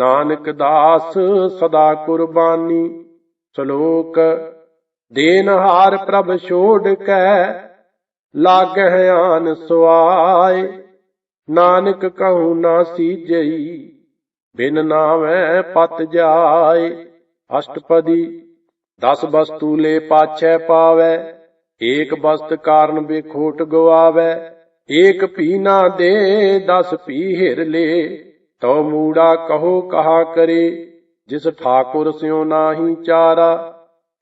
नानक दास सदा कुर्बानी। श्लोक देनहार प्रभ छोड़ कै लागह आन सुआय। नानक कहूँ ना सीजई बिन नावै पत जाय। अष्टपदी दस वस्तु ले पाछै पावै एक वस्त कारण बेखोट गवावै। एक पी ना दे दस पी हिर ले तो मूड़ा कहो कहा करे। जिस ठाकुर स्यों नाही चारा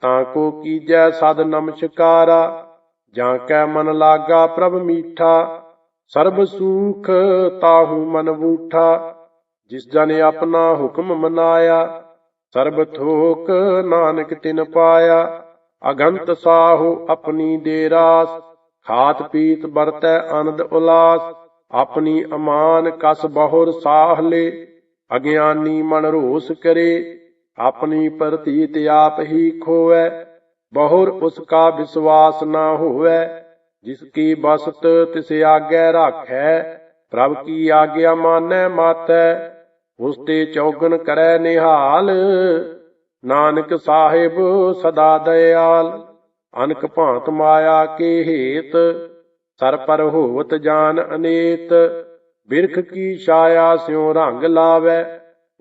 ताको कीजै सद नमस्कारा। जाकै मन लागा प्रभ मीठा सर्ब सुख ताहू मन बूठा। जिस जन अपना हुक्म मनाया सर्ब थोक नानक तिन पाया। अगंत साहु अपनी दे रास खात पीत बरतै आनंद उलास। अपनी अमान कस बहुर साह ले अज्ञानी मन रोस करे। अपनी प्रतीत आप ही खोवै बहुर उसका विश्वास ना होवै। जिसकी बसत तिस आगे राखै प्रभ की आज्ञा मानै मातै। उसते चौगन करै निहाल नानक साहिब सदा दयाल। अनक भांत माया के हेत सर पर होवत जान अनेत। बिरख की छाया स्यों रंग लावै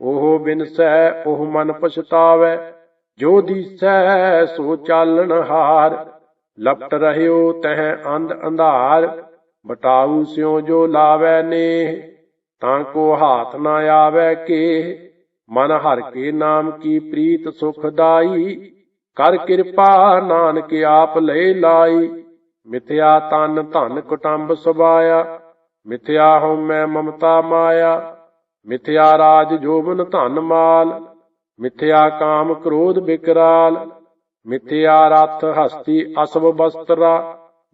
ओह बिनसै ओह मन पछतावै। जो दिसै सो चालन हार लपट रहयो तह अंध अंधार। बटाऊ स्यों जो लावै नेह ताको हाथ न आवै केह। मन हर के नाम की प्रीत सुखदाई कर कृपा नानक आप ले लाई। मिथ्या तन धन कुटुंब सुभाया मिथ्या हउमੈ ममता माया। मिथ्या राज जोबन धन माल मिथ्या काम क्रोध विकराल। मिथ्या रथ हस्ती असव बस्त्रा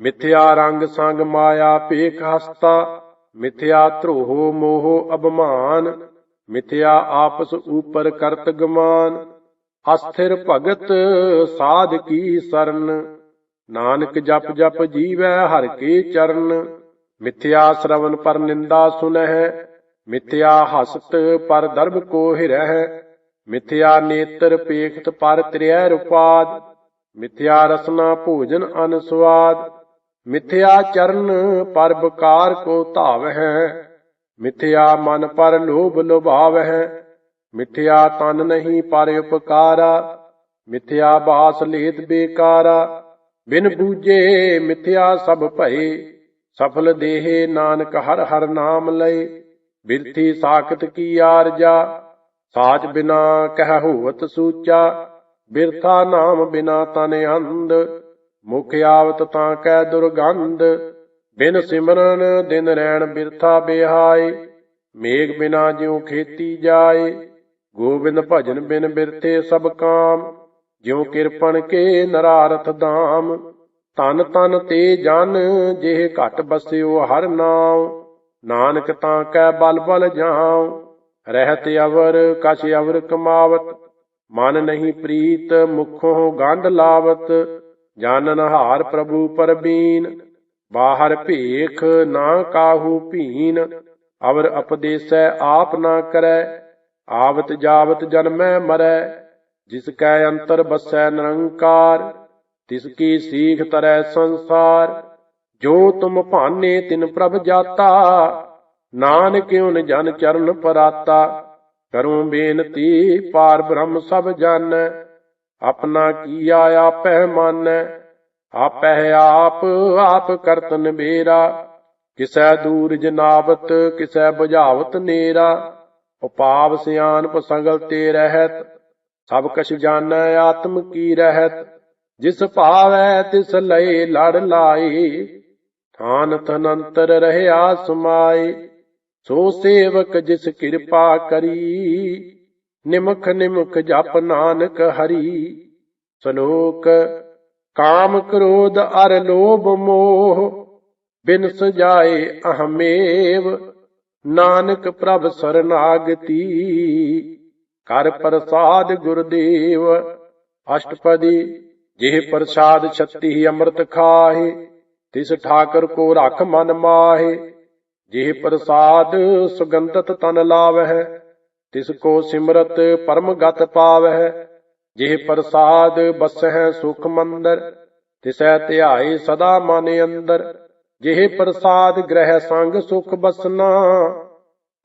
मिथ्या रंग संग माया पेख हस्ता। मिथ्या द्रोह मोह अभिमान मिथ्या आपस ऊपर करत गमान। अस्थिर भगत साध की सरन नानक जप जप जीवै हर के चरण। मिथ्या श्रवण पर निंदा सुनह मिथ्या हसत पर दर्भ को हिरह। मिथ्या नेत्र पेखत पर त्रिय रुपाद मिथ्या रसना भोजन अनस्वाद। मिथ्या चरण पर बकार को धावह मिथ्या मन पर लोभ लुभावह। मिथ्या तन नहीं पर उपकारा मिथ्या बास लेत बेकारा। बिन बूझे मिथ्या सब भये सफल देहे नानक हर हर नाम लय। बिरथी साखत की आरजा साच बिना कह होवत सूचा। बिरथा नाम बिना तन अंध मुख आवत ताकै दुर्गंध। बिन सिमरन दिन रैन बिरथा बिहाय मेघ बिना ज्यों खेती जाय। गोविंद भजन बिन बिरथे सब काम ज्यों किरपन के नरारथ धाम। तन तन ते जन जेह घट बस्यो हर नाम नानक ताकै बल बल जाऊं। रहत अवर कछ अवर कमावत मन नहीं प्रीत मुखों गंध लावत। जानन हार प्रभु परबीन बाहर भेख ना काहू भीन। अवर उपदेसै आप ना करै आवत जावत जन्मै मरै। जिसकै अंतर बसै निरंकार तिसकी सीख तरੈ संसार। जो तुम भाने तिन प्रभ जाता नानक उन जन चरण पराता। करूं बेनती पार ब्रह्म सब जानै अपना किया आपै मानै। आपै आप करत निबेरा किसै दूर जनावत किसै बुझावत नेरा। उपाव सियानप सगल ते रहत सब कछ जानै आत्म की रहत। जिस भावै तिस लय लड़ लाए थान तनंतर रहया समाए। सो सेवक जिस कृपा करी निमख निमख जप नानक हरि। श्लोक काम क्रोध अर लोभ मोह बिनस जाए अहमेव। नानक प्रभ शरणागति कर प्रसाद गुरुदेव। अष्टपदी जेह प्रसाद छत्ती अमृत खाहे तिस ठाकर को रख मन माहे। जेह प्रसाद सुगंधत तन लावह तिसको सिमरत परम गत पावह। जेह प्रसाद बसह सुख मंदर, तिसै ध्याए सदा मन अंदर। जेह प्रसाद ग्रह संग सुख बसना,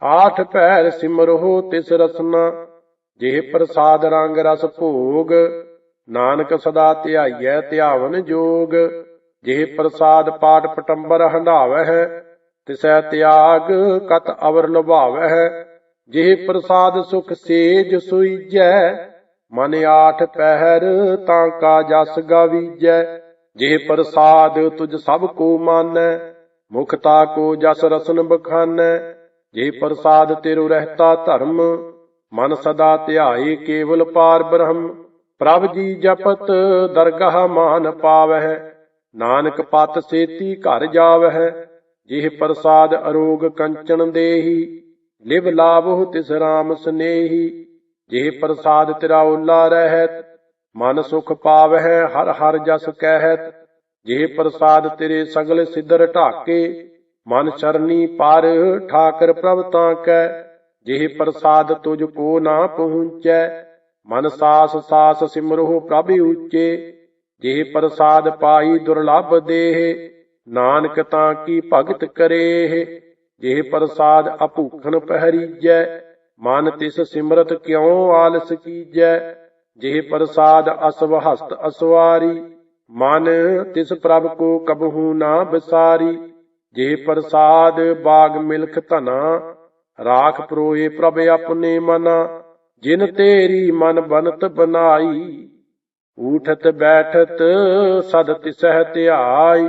आठ पैर सिमरहो तिस रसना। जेह प्रसाद रंग रस भोग, नानक सदा ध्याइयै ध्यावन जोग। जेह प्रसाद पाठ पटंबर हंडावह, तिसै त्याग कत अवर लुभावह। जेह प्रसाद सुख सेज सुईजै, मन आठ पहर तांका जस गावीजै। जेह प्रसाद तुझ सब को मानै, मुखता को जस रसन बखानै। जेह प्रसाद तेरो रहता धर्म, मन सदा ध्याए केवल पार ब्रह्म। प्रभ जी जपत दरगाह मान पावह, नानक पत सेती घर जावह। जेह प्रसाद अरोग कंचन देही, लिव लाभो तिस राम स्नेही। जेह प्रसाद तेरा ओला रहत, मन सुख पावह हर हर जस कहत। जेह प्रसाद तेरे सगल सिदर ढाके, मन शरनी पर ठाकर प्रभ ताकै। जेह प्रसाद तुझ को ना पहुँचै, मन सास सास सिमरहो प्रभ ऊचे। जेह प्रसाद पाई दुर्लभ देह, नानक ताकी भगत करेह। जेह प्रसाद अभूखन पहरीजै, मन तिस सिमरत क्यों आलस कीजै। जेह प्रसाद असव हस्त असवारी, मन तिस प्रभ को कबहू ना बिसारी। जेह प्रसाद बाग मिल्ख धना, राख परोए प्रभ अपने मना। जिन तेरी मन बनत बनाई, ऊठत बैठत सद तिसह ध्याई।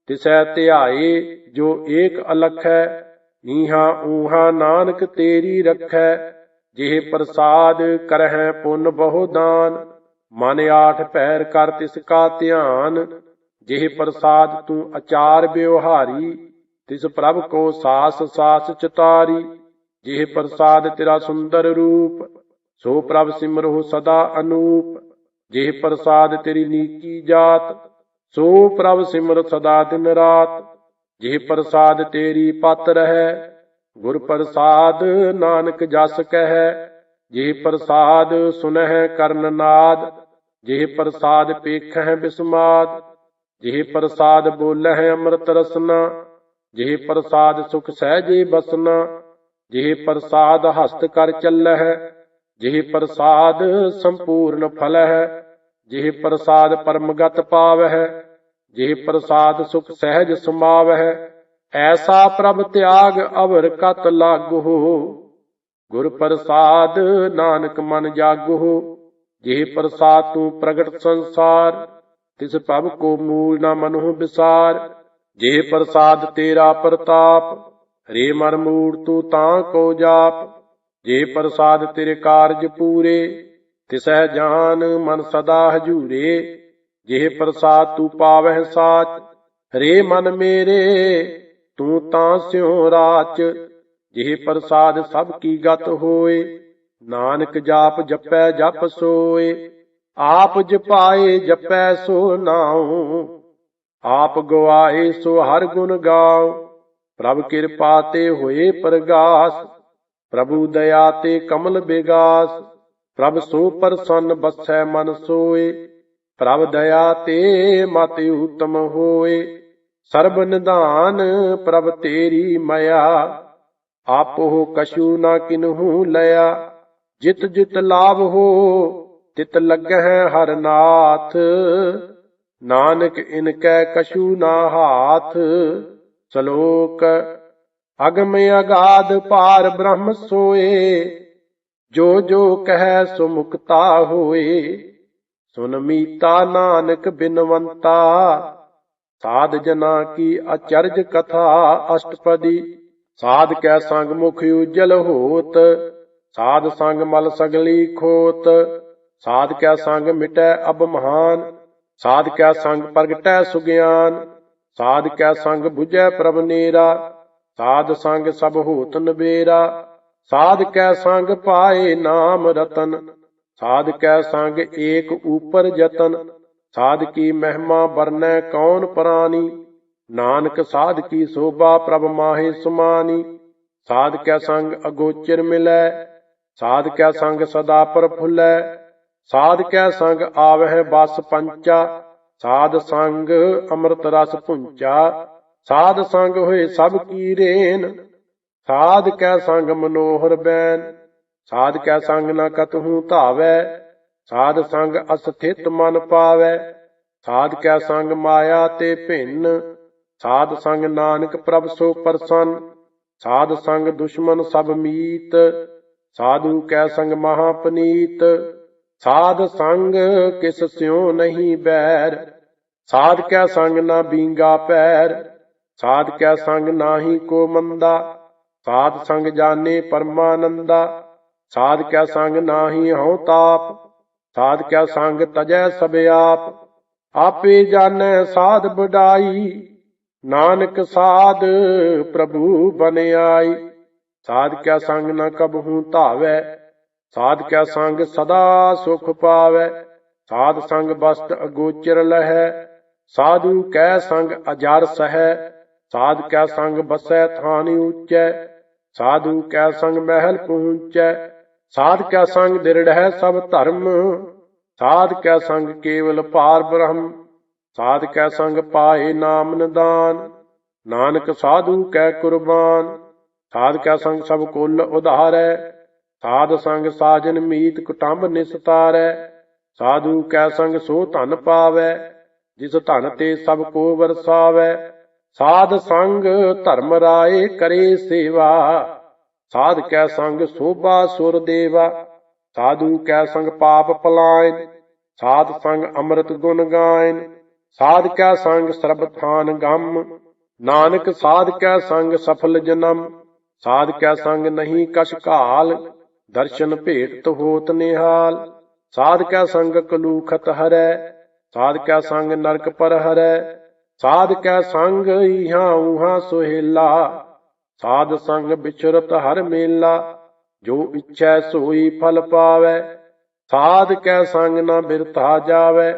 तिसै ध्याए जो एक अलखै, ईहा ऊहा नानक तेरी रखै। जेह प्रसाद करहै पुन बहु दान, मन आठ पैर कर तिसका ध्यान। जेह प्रसाद तू अचार व्यवहारी, तिस प्रभ को सास सास चितारी। जेह प्रसाद तेरा सुंदर रूप, सो प्रभ सिमरहु सदा अनूप। जेह प्रसाद तेरी नीकी जात, सो प्रभ सिमर सदा दिन रात। जेह प्रसाद तेरी पत रहै, गुर प्रसाद नानक जस कहै। जेह प्रसाद सुनह करन नाद, जेह प्रसाद पेखह बिस्माद। जेह प्रसाद बोलह अमृत रसना, जेह प्रसाद सुख सहजे बसना। जेह प्रसाद हस्त कर चलह, जेह प्रसाद संपूर्ण फलह। जेह प्रसाद परमगत पावह, जेह प्रसाद सुख सहज समावह। ऐसा प्रभ त्याग अवर कत लागो, गुर प्रसाद नानक मन जागो। जेह प्रसाद तू प्रगट संसार, तिस प्रभ को मूल न मनहु विसार। जेह प्रसाद तेरा प्रताप, रे मर मूड़ तू तां को जाप। जेह प्रसाद तेरे कारज पूरे, तिसह जान मन सदा हजूरे। जेह प्रसाद तू पावह साच, रे मन मेरे तू तां स्यों राच। जेह प्रसाद सब की गत होए, नानक जाप जपै जप सोए। आप जपाए जपै सो नाऊं, आप गवाए सो हर गुण गाओ। प्रभ किरपा ते होए प्रगास, प्रभु दया ते कमल बिगास। प्रभ सो प्रसन्न बसै मन सोए, प्रभ दया ते मति उत्तम होए। सर्ब निधान प्रभ तेरी मया, आपो कछु न किन्हू लया। जित जित लाभ हो तित लगह हर नाथ, नानक इनकै कछु ना हाथ। श्लोक अगम अगाध पार ब्रह्म सोए, जो जो कह सो मुक्ता होए। सुन मीता नानक बिनवंता, साध जना की अचरज कथा अष्टपदी। साध कै संग मुख उज्जल होत, साध संग मल सगली खोत। साध कै संग मिटै अब महान, साध कै संग प्रगटै सुग्यान। साध कै संग बुझै प्रभ नेरा, साध संग सब होत नबेरा। साध कै संग पाए नाम रतन, साध कै संग एक ऊपर जतन। साध की महिमा बरनै कौन प्राणी, नानक साध की शोभा प्रभ माहे सुमानी। साध कै संग अगोचर मिलै, ਸਾਧ ਕੈ ਸੰਗ ਸਦਾ ਪ੍ਰਫੁੱਲੈ। ਸਾਧ ਕੈ ਸੰਗ ਆਵਹਿ ਬਸ ਪੰਚਾ। ਸਾਧ ਸੰਗ ਅੰਮ੍ਰਿਤ ਰਸ ਭੁੰਚਾ। ਸਾਧ ਸੰਗ ਹੋਏ ਸਭ ਕੀ ਰੇਨ। ਸਾਧ ਕੈ ਸੰਗ ਮਨੋਹਰ ਬੈਨ। ਸਾਧ ਕੈ ਸੰਗ ਨ ਕਤਹੂ ਧਾਵੈ। ਸਾਧ ਸੰਗ ਅਸਥਿਤ ਮਨ ਪਾਵੈ। ਸਾਧ ਕੈ ਸੰਗ ਮਾਇਆ ਤੇ ਭਿੰਨ। ਸਾਧ ਸੰਗ ਨਾਨਕ ਪ੍ਰਭ ਸੋ ਪ੍ਰਸੰਨ। ਸਾਧ ਸੰਗ ਦੁਸ਼ਮਨ ਸਭ ਮੀਤ। ਸਾਧੂ ਕੈ ਸੰਗ ਮਹਾ ਪਨੀਤ। ਸਾਧ ਸੰਗ ਕਿਸ ਸਿਉ ਨਹੀਂ ਬੈਰ। ਸਾਧ ਕੈ ਸੰਗ ਨਾ ਬੀਂਗਾ ਪੈਰ। ਸਾਧ ਕੈ ਸੰਗ ਨਾਹੀ ਕੋ ਮੰਦਾ। ਸਾਧ ਸੰਗ ਜਾਣੇ ਪਰਮਾਨੰਦਾ। ਸਾਧ ਕੈ ਸੰਗ ਨਾਹੀ ਹਉ ਤਾਪ। ਸਾਧ ਕੈ ਸੰਗ ਤਜੈ ਸਭ ਆਪ। ਆਪੇ ਜਾਣੈ ਸਾਧ ਬਡਾਈ। ਨਾਨਕ ਸਾਧ ਪ੍ਰਭੂ ਬਨ ਆਈ। ਸਾਧ ਕੈ ਸੰਗ ਨ ਕਬਹੂ ਧਾਵੈ। ਸਾਧ ਕੈ ਸੰਗ ਸਦਾ ਸੁਖ ਪਾਵੈ। ਸਾਧ ਸੰਗ ਬਸਤ ਅਗੋਚਰ ਲਹੈ। ਸਾਧੂ ਕੈ ਸੰਗ ਅਜਰ ਸਹੈ। ਸਾਧ ਕੈ ਸੰਗ ਬਸੈ ਥਾਨ ਊਚੈ। ਸਾਧੂ ਕੈ ਸੰਗ ਮਹਿਲ ਪਹੁੰਚੈ। ਸਾਧ ਕੈ ਸੰਗ ਦਿਰੜ੍ਹੈ ਸਭ ਧਰਮ। ਸਾਧ ਕੈ ਸੰਗ ਕੇਵਲ ਪਾਰ ਬ੍ਰਹਮ। ਸਾਧ ਕੈ ਸੰਗ ਪਾਏ ਨਾਮ ਨਿਦਾਨ। ਨਾਨਕ ਸਾਧੂ ਕੈ ਕੁਰਬਾਨ। ਸਾਧ ਕੈ ਸੰਗ ਸਭ ਕੁਲ ਉਧਾਰੈ। ਸਾਧ ਸੰਗ ਸਾਜਨ ਮੀਤ ਕੁਟੰਬ ਨਿਸਤਾਰੈ। ਸਾਧੂ ਕੈ ਸੰਗ ਸੋ ਧਨ ਪਾਵੈ। ਜਿਸ ਧਨ ਤੇ ਸਭ ਕੋ ਵਰਸਾਵੈ। ਸਾਧ ਸੰਗ ਧਰਮ ਰਾਏ ਕਰੇ ਸੇਵਾ। ਸਾਧ ਕੈ ਸੰਗ ਸੋਭਾ ਸੁਰ ਦੇਵਾ। ਸਾਧੂ ਕੈ ਸੰਗ ਪਾਪ ਪਲਾਇਨ। ਸਾਧ ਸੰਗ ਅੰਮ੍ਰਿਤ ਗੁਣ ਗਾਇਨ। ਸਾਧ ਕੈ ਸੰਗ ਸਰਬ ਥਾਨ ਗਮ। ਨਾਨਕ ਸਾਧ ਕੈ ਸੰਗ ਸਫਲ ਜਨਮ। ਸਾਧ ਕੈ ਸੰਗ ਨਹੀਂ ਕਛ ਘਾਲ। ਦਰਸ਼ਨ ਭੇਟ ਹੋਤ ਨਿਹਾਲ। ਸਾਧ ਕੈ ਸੰਗ ਕਲੂਖਤ ਹਰੈ। ਸਾਧ ਕੈ ਸੰਗ ਨਰਕ ਪਰ ਹਰੈ। ਸਾਧ ਕੈ ਸੰਗ ਇਹਾਂ ਉਹਾਂ ਸੁਹੇਲਾ। ਸਾਧ ਸੰਗ ਵਿਚਰਤ ਹਰ ਮੇਲਾ। ਜੋ ਇੱਛੈ ਸੋਈ ਫਲ ਪਾਵੈ। ਸਾਧ ਕੈ ਸੰਗ ਨ ਬਿਰਥਾ ਜਾਵੈ।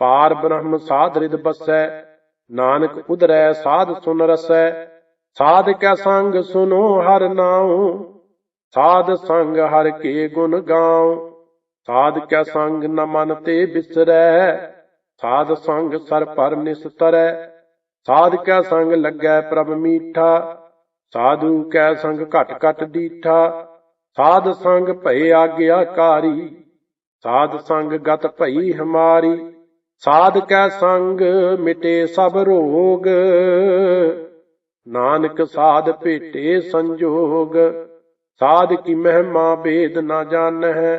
ਪਾਰ ਬ੍ਰਹਮ ਸਾਧ ਰਿਦ ਬਸੈ। ਨਾਨਕ ਉਧਰੈ ਸਾਧ ਸੁਨ ਰਸੈ। ਸਾਧ ਕੈ ਸੰਗ ਸੁਨੋ ਹਰ ਨਾਉ। ਸਾਧ ਸੰਗ ਹਰ ਕੇ ਗੁਣ ਗਾਉ। ਸਾਧ ਕੈ ਸੰਗ ਨ ਮਨ ਤੇ ਬਿਸਰੈ। ਸਾਧ ਸੰਗ ਸਰ ਪਰ ਨਿਸਤਰੈ। ਸਾਧ ਕੈ ਸੰਗ ਲੱਗੈ ਪ੍ਰਭ ਮੀਠਾ। ਸਾਧੂ ਕੈ ਸੰਗ ਘਟ ਘਟ ਦੀਠਾ। ਸਾਧ ਸੰਗ ਭਏ ਆਗਿਆਕਾਰੀ। ਸਾਧ ਸੰਗ ਗਤ ਭਈ ਹਮਾਰੀ। ਸਾਧ ਕੈ ਸੰਗ ਮਿਟੇ ਸਭ ਰੋਗ। ਨਾਨਕ ਸਾਧ ਭੇਟੇ ਸੰਜੋਗ। ਸਾਧ ਕੀ ਮਹਿਮਾ ਭੇਦ ਨਾ ਜਾਣਹਿ।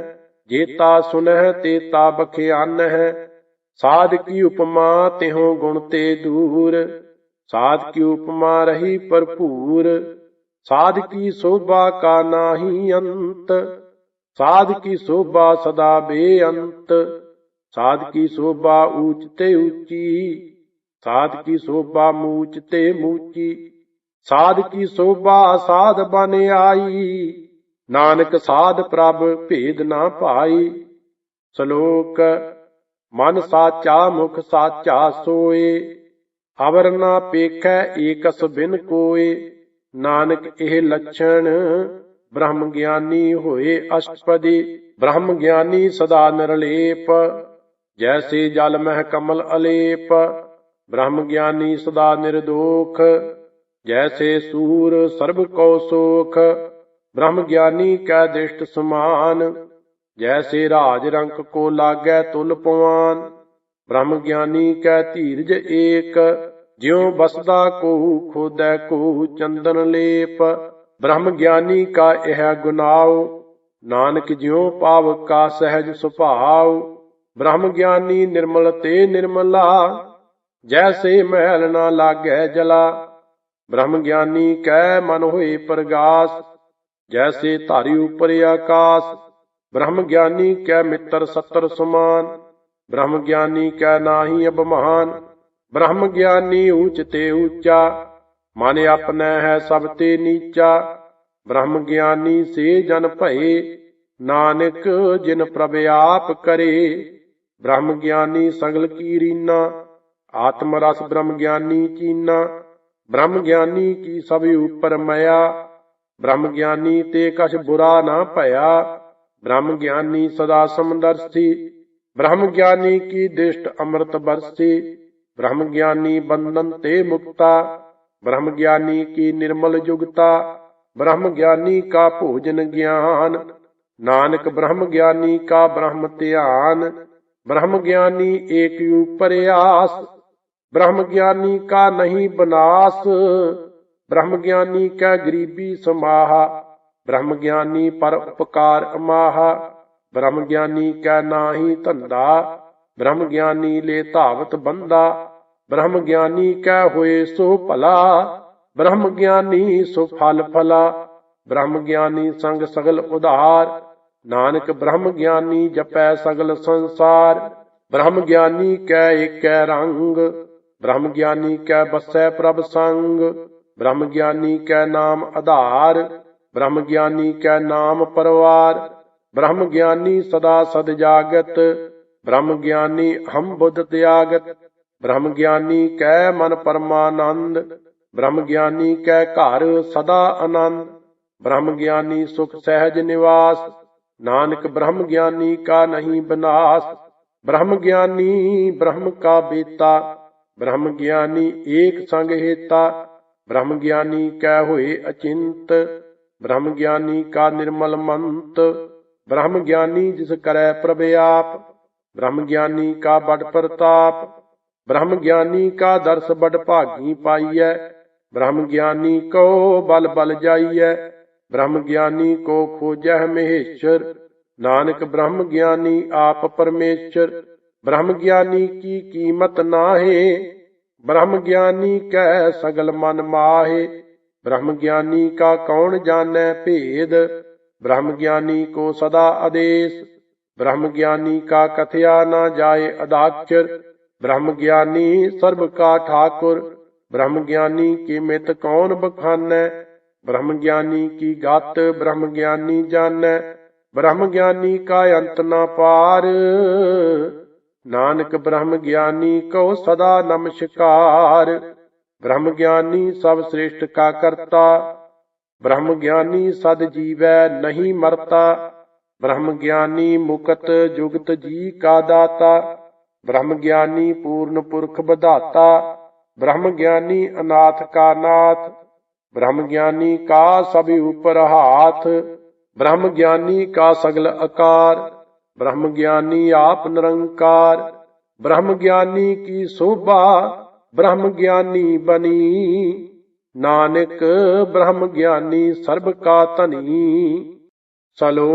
ਜੇਤਾ ਸੁਨਹਿ ਤੇਤਾ ਬਖਿਆਨਹਿ। ਸਾਧ ਕੀ ਉਪਮਾ ਤਿਹੁ ਗੁਣ ਤੇ ਦੂਰ। ਸਾਧ ਕੀ ਉਪਮਾ ਰਹੀ ਭਰਪੂਰ। ਸਾਧ ਕੀ ਸੋਭਾ ਕਾ ਨਾਹੀ ਅੰਤ। ਸਾਧ ਕੀ ਸੋਭਾ ਸਦਾ ਬੇਅੰਤ। ਸਾਧ ਕੀ ਸੋਭਾ ਊਚ ਤੇ ਊਚੀ। ਸਾਧ ਕੀ ਸੋਭਾ ਮੂਚ ਤੇ ਮੂਚੀ। ਸਾਧ ਕੀ ਸੋਭਾ ਸਾਧ ਬਨ ਆਈ। ਨਾਨਕ ਸਾਧ ਪ੍ਰਭ ਭੇਦ ਨਾ ਭਾਈ। ਸ਼ਲੋਕ ਮਨ ਸਾਚਾ ਮੁਖ ਸਾਚਾ ਸੋਏ। ਅਵਰ ਨਾ ਪੇਖੈ ਏਕਸ ਬਿਨ ਕੋਏ। ਨਾਨਕ ਇਹ ਲੱਛਣ ਬ੍ਰਹਮ ਗਿਆਨੀ ਹੋਏ ਅਸ਼ਟਪਦੀ। ਬ੍ਰਹਮ ਗਿਆਨੀ ਸਦਾ ਨਿਰਲੇਪ। ਜੈਸੇ ਜਲ ਮਹਿ ਕਮਲ ਅਲੇਪ। ਬ੍ਰਹਮ ਗਿਆਨੀ ਸਦਾ ਨਿਰਦੋਖ। ਜੈਸੇ ਸੂਰ ਸਰਬ ਕਉ ਸੋਖ। ਬ੍ਰਹਮ ਗਿਆਨੀ ਕੈ ਦ੍ਰਿਸ਼ਟ ਸਮਾਨ। ਜੈਸੇ ਰਾਜ ਰੰਕ ਕੋ ਲਾਗੈ ਤੁਲ ਪਵਾਨ। ਬ੍ਰਹਮ ਗਿਆਨੀ ਕੈ ਧੀਰਜ ਏਕ। ਜਿਉ ਬਸਦਾ ਕੋਹੁ ਖੋਦੈ ਕੋਹੁ ਚੰਦਨ ਲੇਪ। ਬ੍ਰਹਮ ਗਿਆਨੀ ਕਾ ਇਹ ਗੁਨਾਉ। ਨਾਨਕ ਜਿਉ ਪਾਵ ਕਾ ਸਹਿਜ ਸੁਭਾਉ। ਬ੍ਰਹਮ ਗਿਆਨੀ ਨਿਰਮਲ ਤੇ ਨਿਰਮਲਾ। ਜੈਸੇ ਮਹਿਲ ਨਾ ਲਾਗੈ ਜਲਾ। ਬ੍ਰਹਮ ਗਿਆਨੀ ਕੈ ਮਨ ਹੋਏ ਪ੍ਰਗਾਸ। ਜੈਸੇ ਧਾਰੀ ਉਪਰ ਆਕਾਸ। ਬ੍ਰਹਮ ਗਿਆਨੀ ਕੈ ਮਿੱਤਰ ਸੱਤਰ ਸਮਾਨ। ਬ੍ਰਹਮ ਗਿਆਨੀ ਕੈ ਨਾਹੀ ਅਭਿਮਾਨ। ਬ੍ਰਹਮ ਗਿਆਨੀ ਊਚ ਤੇ ਊਚਾ। ਮਨ ਆਪਣੈ ਹੈ ਸਭ ਤੇ ਨੀਚਾ। ਬ੍ਰਹਮ ਗਿਆਨੀ ਸੇ ਜਨ ਭਏ। ਨਾਨਕ ਜਿਨ ਪ੍ਰਭ ਆਪ ਕਰੇ। ਬ੍ਰਹਮ ਗਿਆਨੀ ਸਗਲ ਕੀ ਰੀਨਾ। ਆਤਮ ਰਸ ਬ੍ਰਹਮ ਗਿਆਨੀ ਚੀਨਾ। ਬ੍ਰਹਮ ਗਿਆਨੀ ਕੀ ਸਭ ਉਪਰ ਮਇਆ। ब्रह्म ज्ञानी ते कछ बुरा न भया। ब्रह्म ज्ञानी सदा समदर्शी, ब्रह्म ज्ञानी की दृष्ट अमृत बरसी। ब्रह्म ज्ञानी बंधन ते मुक्ता, ब्रह्म ज्ञानी की निर्मल जुगता। ब्रह्म ज्ञानी का भोजन ज्ञान, नानक ब्रह्म ज्ञानी का ब्रह्म ध्यान। ब्रह्म ज्ञानी एक प्रयास, ब्रह्म ज्ञानी का नहीं बनास। ब्रह्म ज्ञानी का गरीबी समाहा, ब्रह्म ज्ञानी पर उपकार अमाहा। ब्रह्म ज्ञानी का नाही धंधा, ब्रह्म ज्ञानी ले धावत बंदा। ब्रह्म ज्ञानी कै होए सो भला, ब्रह्म ज्ञानी सो फल फला। ब्रह्म ज्ञानी संग सगल उधार, नानक ब्रह्म ज्ञानी जपै सगल संसार। ब्रह्म ज्ञानी कै एक रंग, ब्रह्म ज्ञानी कै बसै प्रभ संग। ब्रह्म ज्ञानी कै नाम आधार, ब्रह्म ज्ञानी कै नाम परवार। ब्रह्म ज्ञानी सदा सद जागत, ब्रह्म ज्ञानी हम बुद्ध त्यागत। ब्रह्म ज्ञानी कै मन परमानंद, ब्रह्म ज्ञानी कै घर सदा आनंद। ब्रह्म ज्ञानी सुख सहज निवास, नानक ब्रह्म ज्ञानी का नहीं विनाश। ब्रह्म ज्ञानी ब्रह्म का बेता, ब्रह्म ज्ञानी एक संग हेता। ब्रह्म ज्ञानी कै होए अचिंत, ब्रह्म ज्ञानी का निर्मल मंत। ब्रह्म ज्ञानी जिस करे प्रभ आप, ब्रह्म ज्ञानी का बड़ प्रताप। ब्रह्म ज्ञानी का दर्श बड़ भागी पाइयै, ब्रह्म ज्ञानी को बल बल जाइयै। ब्रह्म ज्ञानी को खोजह महेश्वर, नानक ब्रह्म ज्ञानी आप परमेश्वर। ब्रह्म ज्ञानी की कीमत नाहे, ब्रह्म ज्ञानी कै सगल मन माहे। ब्रह्म ज्ञानी का कौन जानै भेद, ब्रह्म ज्ञानी को सदा आदेश। ब्रह्म ज्ञानी का कथया न जाए अदाक्षर, ब्रह्म ज्ञानी सर्व का ठाकुर। ब्रह्म ज्ञानी की मित कौन बखानै, ब्रह्म ज्ञानी की गात ब्रह्म ज्ञानी जानै। ब्रह्म ज्ञानी का अंत न पार, नानक ब्रह्म ज्ञानी को सदा नमस्कार। ब्रह्म ज्ञानी सब श्रेष्ठ का करता, ब्रह्म ज्ञानी सद जीवै नहीं मरता। ब्रह्म ज्ञानी मुकत जुगत जी का दाता, ब्रह्म ज्ञानी पूर्ण पुरख बधाता। ब्रह्म ज्ञानी अनाथ का नाथ, ब्रह्म ज्ञानी का सभी ऊपर हाथ। ब्रह्म ज्ञानी का सगल आकार, ब्रह्म ज्ञानी आप निरंकार। ब्रह्म ज्ञानी की शोभा ब्रह्म ज्ञानी बनी, नानक ब्रह्म ज्ञानी सर्ब का धनी। सलो